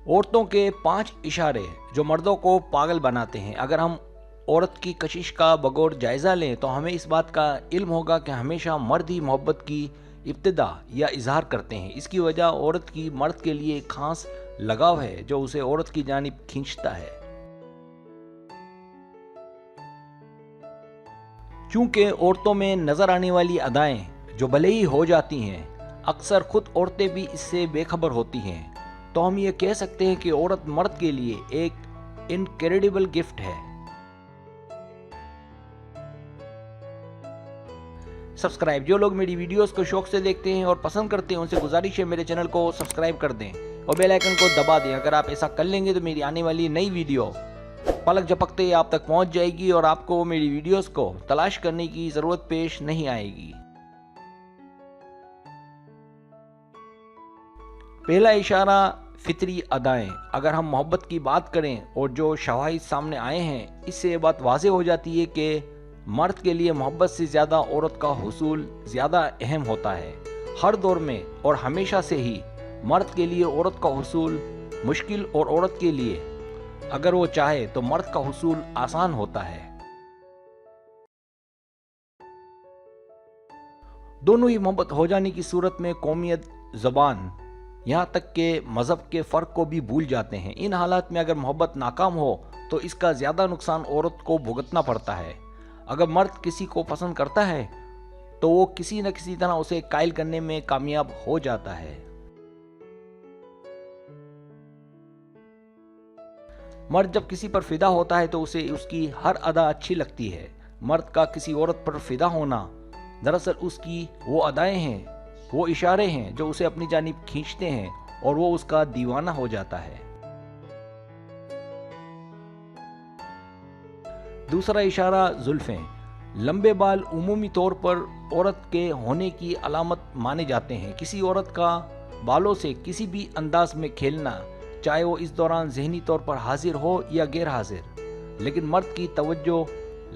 عورتوں کے 5 اشارے جو مردوں کو پاگل بناتے ہیں۔ اگر ہم عورت کی کشش کا بغور جائزہ لیں تو ہمیں اس بات کا علم ہوگا کہ ہمیشہ مرد ہی محبت کی ابتدا یا اظہار کرتے ہیں۔ اس کی وجہ عورت کی مرد کے لیے ایک خاص لگاؤ ہے جو اسے عورت کی جانب کھینچتا ہے۔ چونکہ عورتوں میں نظر آنے والی ادائیں جو بھلے ہی ہو جاتی ہیں، اکثر خود عورتیں بھی اس سے بے خبر ہوتی ہیں، تو ہم یہ کہہ سکتے ہیں کہ عورت مرد کے لیے ایک انکریڈیبل گفٹ ہے۔ سبسکرائب، جو لوگ میری ویڈیوز کو شوق سے دیکھتے ہیں اور پسند کرتے ہیں ان سے گزارش ہے میرے چینل کو سبسکرائب کر دیں اور بیل آئیکن کو دبا دیں۔ اگر آپ ایسا کر لیں گے تو میری آنے والی نئی ویڈیو پلک جھپکتے ہی آپ تک پہنچ جائے گی اور آپ کو میری ویڈیوز کو تلاش کرنے کی ضرورت پیش نہیں آئے گی۔ پہلا اشارہ فطری ادائیں۔ اگر ہم محبت کی بات کریں اور جو شواہد سامنے آئے ہیں، اس سے یہ بات واضح ہو جاتی ہے کہ مرد کے لیے محبت سے زیادہ عورت کا حصول زیادہ اہم ہوتا ہے۔ ہر دور میں اور ہمیشہ سے ہی مرد کے لیے عورت کا حصول مشکل اور عورت کے لیے اگر وہ چاہے تو مرد کا حصول آسان ہوتا ہے۔ دونوں ہی محبت ہو جانے کی صورت میں قومیت، زبان، یہاں تک کہ مذہب کے فرق کو بھی بھول جاتے ہیں۔ ان حالات میں اگر محبت ناکام ہو تو اس کا زیادہ نقصان عورت کو بھگتنا پڑتا ہے۔ اگر مرد کسی کو پسند کرتا ہے تو وہ کسی نہ کسی طرح اسے قائل کرنے میں کامیاب ہو جاتا ہے۔ مرد جب کسی پر فدا ہوتا ہے تو اسے اس کی ہر ادا اچھی لگتی ہے۔ مرد کا کسی عورت پر فدا ہونا دراصل اس کی وہ ادائیں ہیں، وہ اشارے ہیں جو اسے اپنی جانب کھینچتے ہیں اور وہ اس کا دیوانہ ہو جاتا ہے۔ دوسرا اشارہ زلفیں۔ لمبے بال عمومی طور پر عورت کے ہونے کی علامت مانے جاتے ہیں۔ کسی عورت کا بالوں سے کسی بھی انداز میں کھیلنا، چاہے وہ اس دوران ذہنی طور پر حاضر ہو یا غیر حاضر، لیکن مرد کی توجہ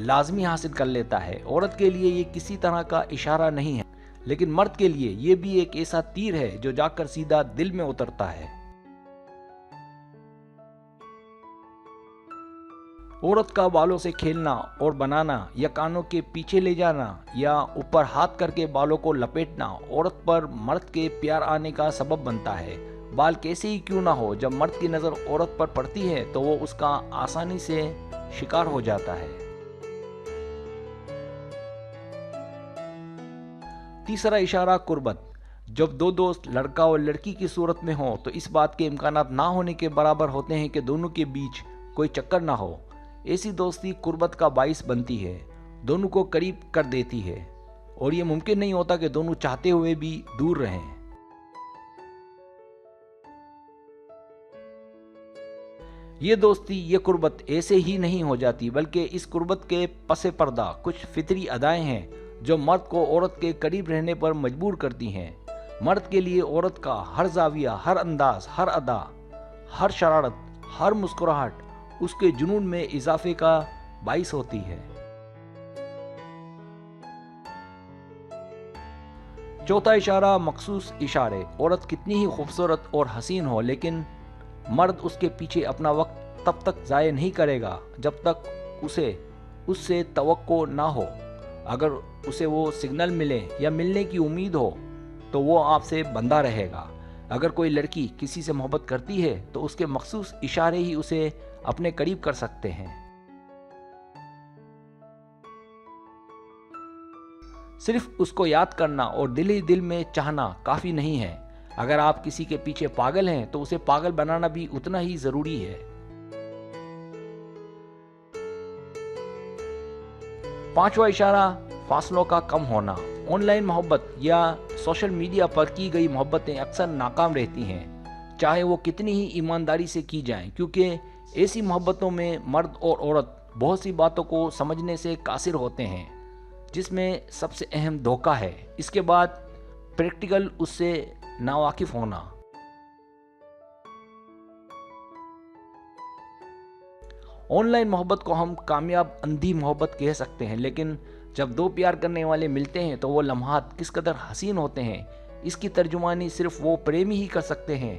لازمی حاصل کر لیتا ہے۔ عورت کے لیے یہ کسی طرح کا اشارہ نہیں ہے، لیکن مرد کے لیے یہ بھی ایک ایسا تیر ہے جو جا کر سیدھا دل میں اترتا ہے۔ عورت کا بالوں سے کھیلنا اور بنانا یا کانوں کے پیچھے لے جانا یا اوپر ہاتھ کر کے بالوں کو لپیٹنا عورت پر مرد کے پیار آنے کا سبب بنتا ہے۔ بال کیسے ہی کیوں نہ ہو، جب مرد کی نظر عورت پر پڑتی ہے تو وہ اس کا آسانی سے شکار ہو جاتا ہے۔ تیسرا اشارہ قربت۔ جب دو دوست لڑکا اور لڑکی کی صورت میں ہوں تو اس بات کے امکانات نہ ہونے کے برابر ہوتے ہیں کہ دونوں کے بیچ کوئی چکر نہ ہو۔ ایسی دوستی قربت کا باعث بنتی ہے، دونوں کو قریب کر دیتی ہے، اور یہ ممکن نہیں ہوتا کہ دونوں چاہتے ہوئے بھی دور رہیں۔ یہ دوستی، یہ قربت ایسے ہی نہیں ہو جاتی، بلکہ اس قربت کے پس پردہ کچھ فطری ادائیں ہیں جو مرد کو عورت کے قریب رہنے پر مجبور کرتی ہیں۔ مرد کے لیے عورت کا ہر زاویہ، ہر انداز، ہر ادا، ہر شرارت، ہر مسکراہٹ اس کے جنون میں اضافے کا باعث ہوتی ہے۔ چوتھا اشارہ مخصوص اشارے۔ عورت کتنی ہی خوبصورت اور حسین ہو، لیکن مرد اس کے پیچھے اپنا وقت تب تک ضائع نہیں کرے گا جب تک اسے اس سے توقع نہ ہو۔ اگر اسے وہ سگنل ملے یا ملنے کی امید ہو تو وہ آپ سے بندھا رہے گا۔ اگر کوئی لڑکی کسی سے محبت کرتی ہے تو اس کے مخصوص اشارے ہی اسے اپنے قریب کر سکتے ہیں۔ صرف اس کو یاد کرنا اور دل ہی دل میں چاہنا کافی نہیں ہے۔ اگر آپ کسی کے پیچھے پاگل ہیں تو اسے پاگل بنانا بھی اتنا ہی ضروری ہے۔ پانچواں اشارہ فاصلوں کا کم ہونا۔ آن لائن محبت یا سوشل میڈیا پر کی گئی محبتیں اکثر ناکام رہتی ہیں، چاہے وہ کتنی ہی ایمانداری سے کی جائیں، کیونکہ ایسی محبتوں میں مرد اور عورت بہت سی باتوں کو سمجھنے سے قاصر ہوتے ہیں، جس میں سب سے اہم دھوکہ ہے۔ اس کے بعد پریکٹیکل اس سے ناواقف ہونا۔ آن لائن محبت کو ہم کامیاب اندھی محبت کہہ سکتے ہیں، لیکن جب دو پیار کرنے والے ملتے ہیں تو وہ لمحات کس قدر حسین ہوتے ہیں، اس کی ترجمانی صرف وہ پریمی ہی کر سکتے ہیں